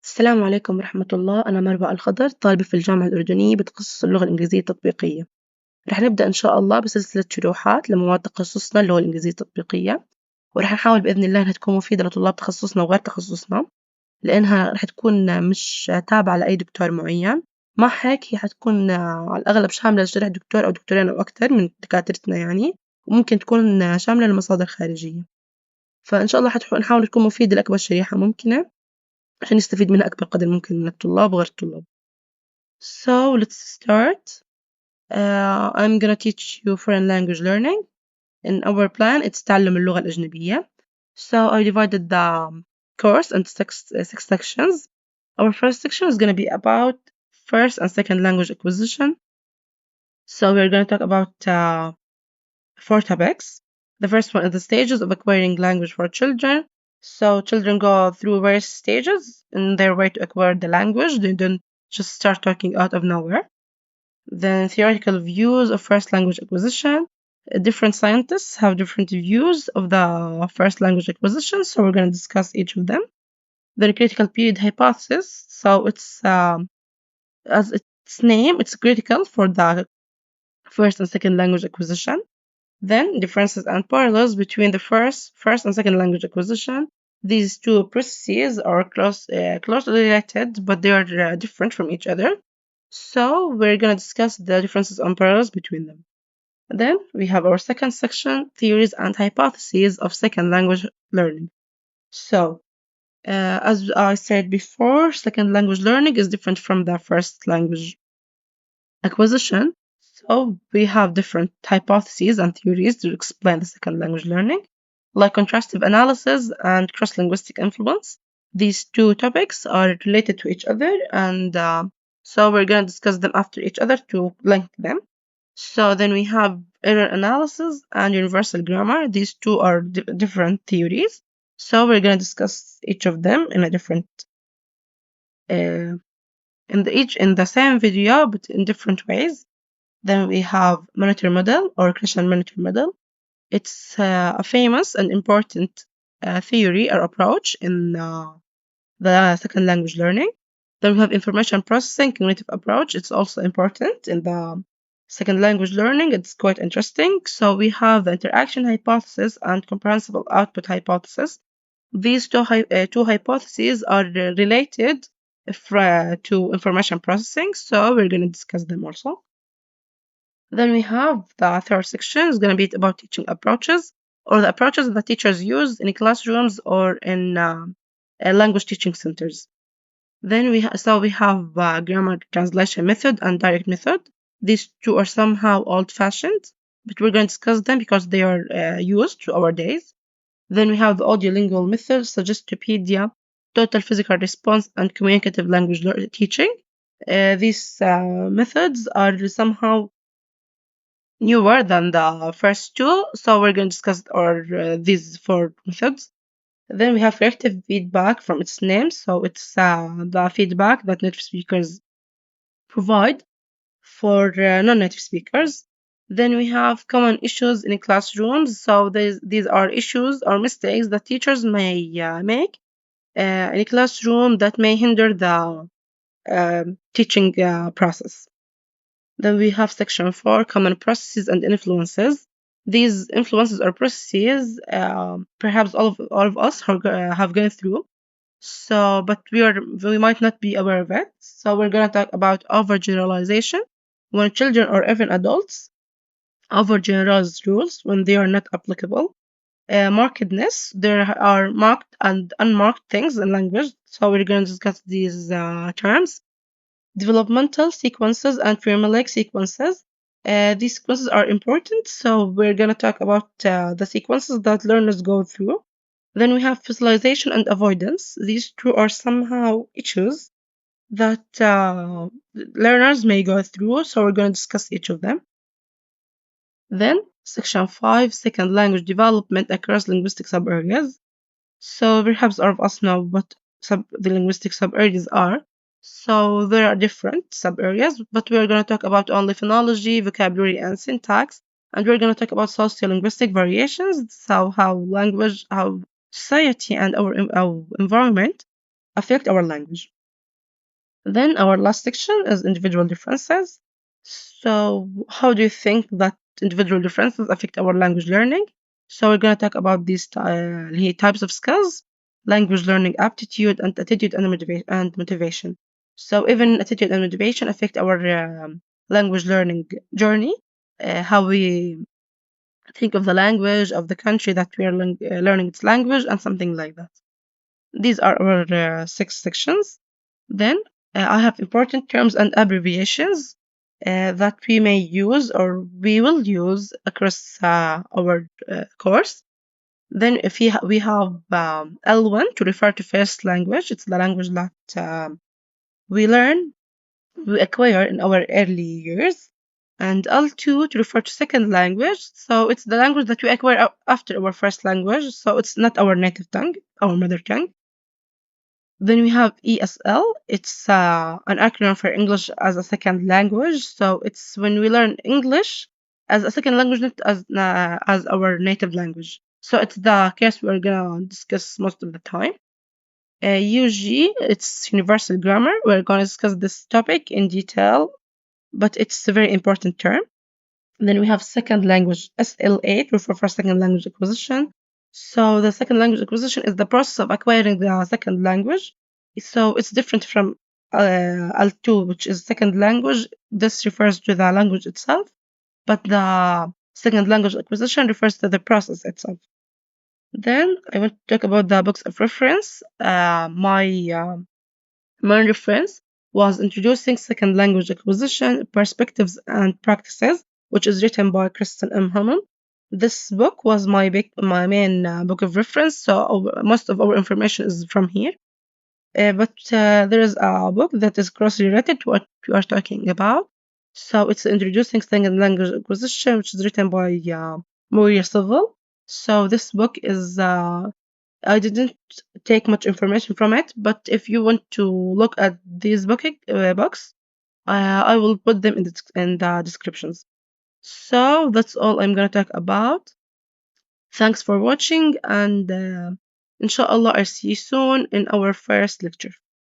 السلام عليكم ورحمة الله. أنا مروى الخضر، طالبة في الجامعة الأردنية بتخصص اللغة الإنجليزية التطبيقية. رح نبدأ إن شاء الله بسلسلة شروحات لمواد تخصصنا اللغة الإنجليزية التطبيقية، ورح نحاول بإذن الله إنها تكون مفيدة لطلاب تخصصنا وغير تخصصنا، لأنها رح تكون مش تابعة لأي دكتور معين. مع هيك هي حتكون على الأغلب شاملة لشرح دكتور أو دكتورين أو أكثر من دكاترتنا يعني، وممكن تكون شاملة لمصادر خارجية. فإن شاء الله نحاول تكون مفيدة لأكبر شريحة ممكنة عشان يستفيد منها أكبر قدر ممكن من الطلاب وغير الطلاب. So let's start. I'm gonna teach you foreign language learning. In our plan, it's تعلم اللغة الأجنبية. So I divided the course into six sections. Our first section is gonna be about first and second language acquisition. So we're gonna talk about four topics. The first one is the stages of acquiring language for children. So children go through various stages in their way to acquire the language. They don't just start talking out of nowhere. Then theoretical views of first language acquisition. Different scientists have different views of the first language acquisition, so we're going to discuss each of them. The critical period hypothesis. So it's as its name, it's critical for the first and second language acquisition. Then differences and parallels between the first and second language acquisition. These two processes are closely related, but they are different from each other. So we're going to discuss the differences and parallels between them. Then we have our second section, theories and hypotheses of second language learning. So as I said before, second language learning is different from the first language acquisition. So we have different hypotheses and theories to explain the second language learning, like contrastive analysis and cross-linguistic influence. These two topics are related to each other, and so we're going to discuss them after each other to link them. So then we have error analysis and universal grammar. These two are different theories. So we're going to discuss each of them in a different in the same video, but in different ways. Then we have monitor model or Christian monitor model. It's a famous and important theory or approach in the second language learning. Then we have information processing cognitive approach. It's also important in the second language learning. It's quite interesting. So we have the interaction hypothesis and comprehensible output hypothesis. These two hypotheses are related to information processing. So we're going to discuss them also. Then we have the third section is going to be about teaching approaches or the approaches that teachers use in classrooms or in language teaching centers. Then we have grammar translation method and direct method. These two are somehow old-fashioned, but we're going to discuss them because they are used to our days. Then we have the audiolingual method, Suggestopedia, total physical response, and communicative language teaching. These methods are somehow newer than the first two, so we're going to discuss these four methods. Then we have corrective feedback from its name, so it's the feedback that native speakers provide for non-native speakers. Then we have common issues in classrooms, so these are issues or mistakes that teachers may make in a classroom that may hinder the teaching process. Then we have section 4, common processes and influences. These influences or processes, perhaps all of us have gone through. So, but we might not be aware of it. So we're gonna talk about overgeneralization when children or even adults overgeneralize rules when they are not applicable. Markedness, there are marked and unmarked things in language. So we're gonna discuss these terms. Developmental sequences and formulaic sequences. These sequences are important, so we're going to talk about the sequences that learners go through. Then we have facilization and avoidance. These two are somehow issues that learners may go through, so we're going to discuss each of them. Then section 5, second language development across linguistic subareas. So perhaps all of us know what the linguistic subareas are. So there are different sub-areas, but we're going to talk about only phonology, vocabulary, and syntax. And we're going to talk about sociolinguistic variations, so how language, how society, and our environment affect our language. Then our last section is individual differences. So how do you think that individual differences affect our language learning? So we're going to talk about these types of skills: language learning aptitude and attitude and motivation. So even attitude and motivation affect our language learning journey, how we think of the language of the country that we are learning its language and something like that. These are our six sections. Then I have important terms and abbreviations that we may use or we will use across our course. Then if we have L1 to refer to first language, it's the language that we learn, we acquire in our early years. And L2 to refer to second language, so it's the language that we acquire after our first language, so it's not our native tongue, our mother tongue. Then we have ESL. It's an acronym for English as a second language. So it's when we learn English as a second language, not as our native language. So it's the case we're gonna discuss most of the time. UG, it's Universal Grammar. We're gonna discuss this topic in detail, but it's a very important term. Then we have second language, SLA, to refer for second language acquisition. So the second language acquisition is the process of acquiring the second language. So it's different from L2, which is second language. This refers to the language itself, but the second language acquisition refers to the process itself. Then I want to talk about the books of reference. My main reference was Introducing Second Language Acquisition, Perspectives and Practices, which is written by Kristen M. Hammond. This book was my main book of reference, so most of our information is from here. But there is a book that is closely related to what we are talking about. So it's Introducing Second Language Acquisition, which is written by Maria Stovall. So this book is I didn't take much information from it, but if you want to look at these books, I will put them in the descriptions. So that's all I'm gonna talk about. Thanks for watching, and inshallah, I'll see you soon in our first lecture.